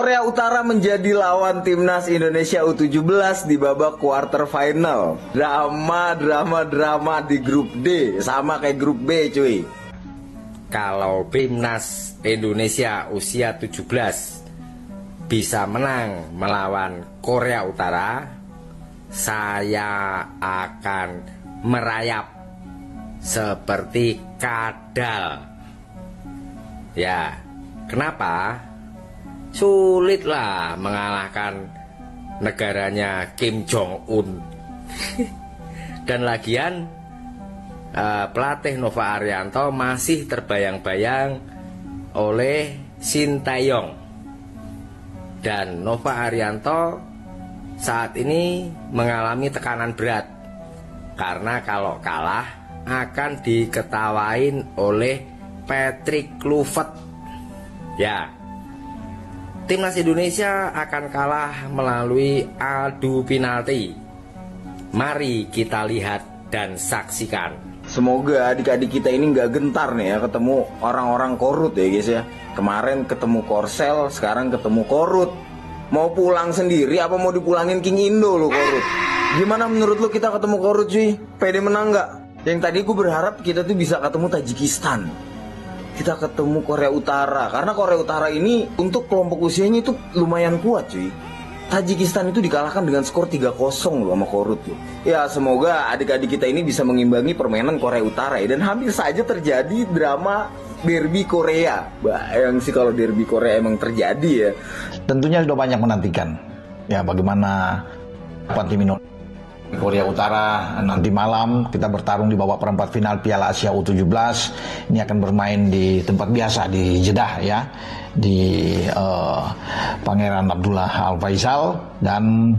Korea Utara menjadi lawan timnas Indonesia U17 di babak quarter final. Drama di grup D, sama kayak grup B cuy. Kalau timnas Indonesia usia 17 bisa menang melawan Korea Utara, saya akan merayap seperti kadal. Ya, kenapa? Sulitlah mengalahkan negaranya Kim Jong-un. Dan lagian pelatih Nova Arianto masih terbayang-bayang oleh Shin Tae-yong. Dan Nova Arianto saat ini mengalami tekanan berat, karena kalau kalah akan diketawain oleh Patrick Kluivert. Ya, timnas Indonesia akan kalah melalui adu penalti. Mari kita lihat dan saksikan. Semoga adik-adik kita ini nggak gentar nih ya ketemu orang-orang korut ya guys ya. Kemarin ketemu Korsel, sekarang ketemu korut. Mau pulang sendiri apa mau dipulangin King Indo lo korut? Gimana menurut lo kita ketemu korut cuy? Pede menang nggak? Yang tadi gue berharap kita tuh bisa ketemu Tajikistan, kita ketemu Korea Utara, karena Korea Utara ini untuk kelompok usianya itu lumayan kuat cuy. Tajikistan itu dikalahkan dengan skor 3-0 loh sama korut loh. Ya semoga adik-adik kita ini bisa mengimbangi permainan Korea Utara ya. Dan hampir saja terjadi drama derby Korea. Bayang sih kalau derby Korea emang terjadi ya. Tentunya sudah banyak menantikan ya bagaimana tim Indonesia Korea Utara nanti malam. Kita bertarung di babak perempat final Piala Asia U17. Ini akan bermain di tempat biasa di Jeddah ya, di Pangeran Abdullah Al Faisal. Dan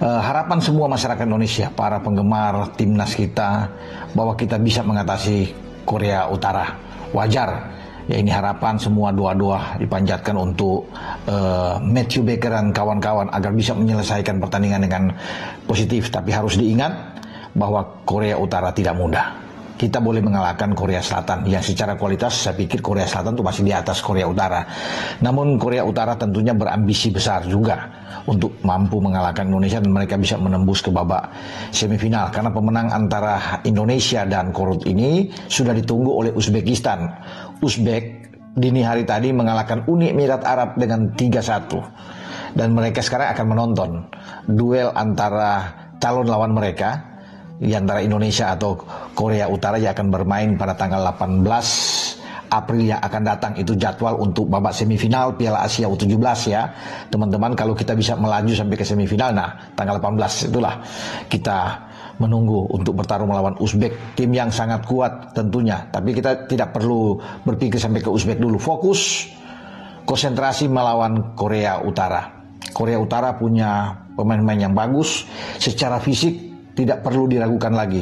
harapan semua masyarakat Indonesia, para penggemar timnas kita, bahwa kita bisa mengatasi Korea Utara. Wajar ya, ini harapan semua, doa-doa dipanjatkan untuk Matthew Baker dan kawan-kawan agar bisa menyelesaikan pertandingan dengan positif. Tapi harus diingat bahwa Korea Utara tidak mudah. Kita boleh mengalahkan Korea Selatan yang secara kualitas saya pikir Korea Selatan itu masih di atas Korea Utara. Namun Korea Utara tentunya berambisi besar juga untuk mampu mengalahkan Indonesia dan mereka bisa menembus ke babak semifinal. Karena pemenang antara Indonesia dan korut ini sudah ditunggu oleh Uzbekistan. Uzbek dini hari tadi mengalahkan Uni Emirat Arab dengan 3-1. Dan mereka sekarang akan menonton duel antara calon lawan mereka, di antara Indonesia atau Korea Utara, yang akan bermain pada tanggal 18 April yang akan datang. Itu jadwal untuk babak semifinal Piala Asia U17 ya. Teman-teman, kalau kita bisa melaju sampai ke semifinal, nah tanggal 18 itulah kita menunggu untuk bertarung melawan Uzbek, tim yang sangat kuat tentunya. Tapi kita tidak perlu berpikir sampai ke Uzbek dulu. Fokus, konsentrasi melawan Korea Utara. Korea Utara punya pemain-pemain yang bagus, secara fisik tidak perlu diragukan lagi.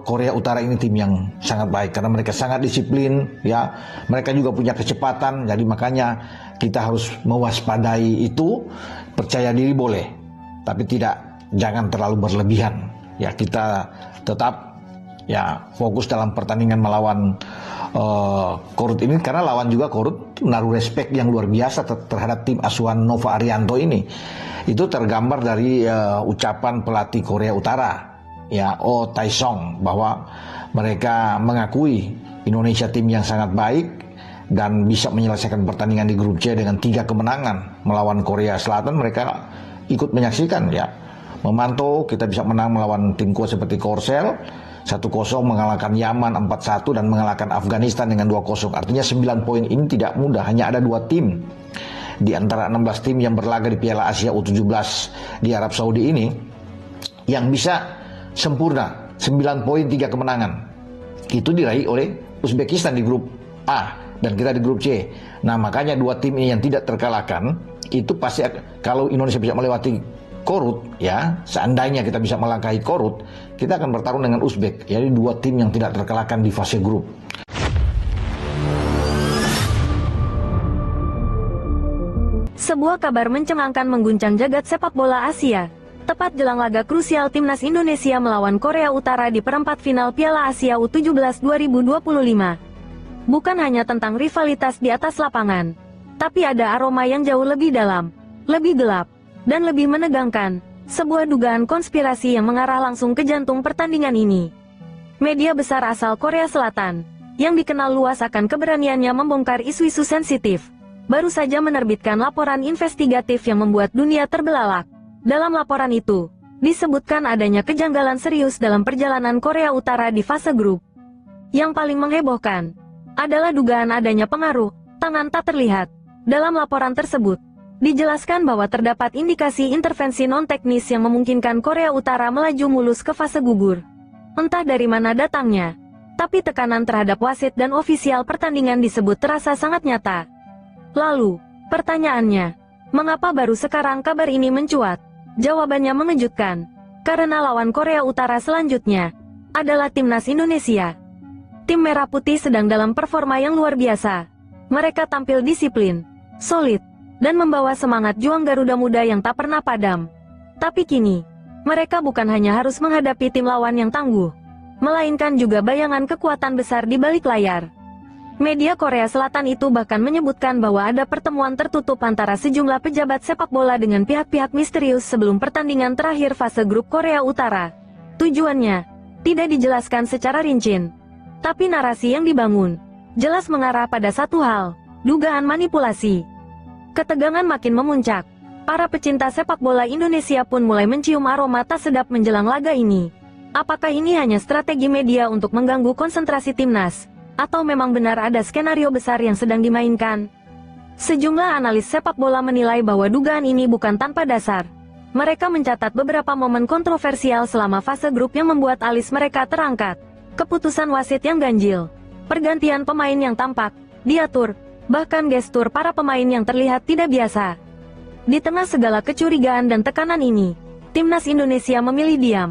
Korea Utara ini tim yang sangat baik karena mereka sangat disiplin ya. Mereka juga punya kecepatan, jadi makanya kita harus mewaspadai itu. Percaya diri boleh, tapi jangan terlalu berlebihan. Ya, kita tetap ya fokus dalam pertandingan melawan korut ini, karena lawan juga korut menaruh respect yang luar biasa terhadap tim asuhan Nova Arianto ini. Itu tergambar dari ucapan pelatih Korea Utara ya, Oh Tae-song, bahwa mereka mengakui Indonesia tim yang sangat baik dan bisa menyelesaikan pertandingan di grup C dengan 3 kemenangan melawan Korea Selatan. Mereka ikut menyaksikan ya, memantau kita bisa menang melawan tim kuat seperti Korsel 1-0, mengalahkan Yaman 4-1 dan mengalahkan Afghanistan dengan 2-0. Artinya 9 poin ini tidak mudah. Hanya ada 2 tim di antara 16 tim yang berlaga di Piala Asia U17 di Arab Saudi ini yang bisa sempurna 9 poin 3 kemenangan. Itu diraih oleh Uzbekistan di grup A dan kita di grup C. Nah, makanya 2 tim ini yang tidak terkalahkan itu pasti, kalau Indonesia bisa melewati korut ya, seandainya kita bisa melangkahi korut, kita akan bertarung dengan Uzbek. Jadi 2 tim yang tidak terkalahkan di fase grup. Sebuah kabar mencengangkan mengguncang jagat sepak bola Asia. Tepat jelang laga krusial timnas Indonesia melawan Korea Utara di perempat final Piala Asia U17 2025. Bukan hanya tentang rivalitas di atas lapangan, Tapi ada aroma yang jauh lebih dalam, lebih gelap, dan lebih menegangkan. Sebuah dugaan konspirasi yang mengarah langsung ke jantung pertandingan ini. Media besar asal Korea Selatan, yang dikenal luas akan keberaniannya membongkar isu-isu sensitif, baru saja menerbitkan laporan investigatif yang membuat dunia terbelalak. Dalam laporan itu, disebutkan adanya kejanggalan serius dalam perjalanan Korea Utara di fase grup. Yang paling menghebohkan adalah dugaan adanya pengaruh tangan tak terlihat. Dalam laporan tersebut, dijelaskan bahwa terdapat indikasi intervensi non-teknis yang memungkinkan Korea Utara melaju mulus ke fase gugur. Entah dari mana datangnya, tapi tekanan terhadap wasit dan ofisial pertandingan disebut terasa sangat nyata. Lalu, pertanyaannya, mengapa baru sekarang kabar ini mencuat? Jawabannya mengejutkan, karena lawan Korea Utara selanjutnya adalah timnas Indonesia. Tim Merah Putih sedang dalam performa yang luar biasa. Mereka tampil disiplin, solid, dan membawa semangat juang Garuda Muda yang tak pernah padam. Tapi kini, mereka bukan hanya harus menghadapi tim lawan yang tangguh, melainkan juga bayangan kekuatan besar di balik layar. Media Korea Selatan itu bahkan menyebutkan bahwa ada pertemuan tertutup antara sejumlah pejabat sepak bola dengan pihak-pihak misterius sebelum pertandingan terakhir fase grup Korea Utara. Tujuannya tidak dijelaskan secara rinci, tapi narasi yang dibangun jelas mengarah pada satu hal, dugaan manipulasi. Ketegangan makin memuncak. Para pecinta sepak bola Indonesia pun mulai mencium aroma tak sedap menjelang laga ini. Apakah ini hanya strategi media untuk mengganggu konsentrasi timnas? Atau memang benar ada skenario besar yang sedang dimainkan? Sejumlah analis sepak bola menilai bahwa dugaan ini bukan tanpa dasar. Mereka mencatat beberapa momen kontroversial selama fase grup yang membuat alis mereka terangkat. Keputusan wasit yang ganjil, pergantian pemain yang tampak diatur, bahkan gestur para pemain yang terlihat tidak biasa. Di tengah segala kecurigaan dan tekanan ini, timnas Indonesia memilih diam.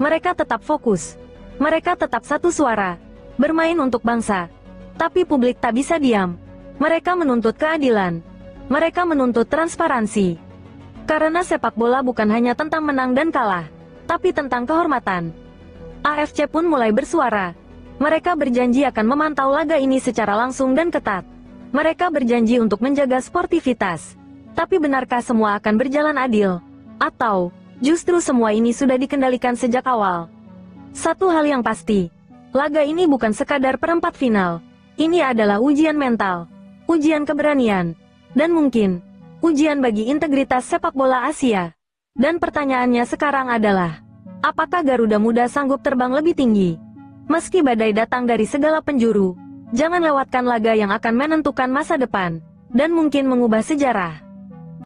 Mereka tetap fokus. Mereka tetap satu suara, bermain untuk bangsa. Tapi publik tak bisa diam. Mereka menuntut keadilan. Mereka menuntut transparansi. Karena sepak bola bukan hanya tentang menang dan kalah, tapi tentang kehormatan. AFC pun mulai bersuara. Mereka berjanji akan memantau laga ini secara langsung dan ketat. Mereka berjanji untuk menjaga sportivitas. Tapi benarkah semua akan berjalan adil? Atau, justru semua ini sudah dikendalikan sejak awal? Satu hal yang pasti, laga ini bukan sekadar perempat final. Ini adalah ujian mental, ujian keberanian, dan mungkin, ujian bagi integritas sepak bola Asia. Dan pertanyaannya sekarang adalah, apakah Garuda Muda sanggup terbang lebih tinggi? Meski badai datang dari segala penjuru, jangan lewatkan laga yang akan menentukan masa depan, dan mungkin mengubah sejarah.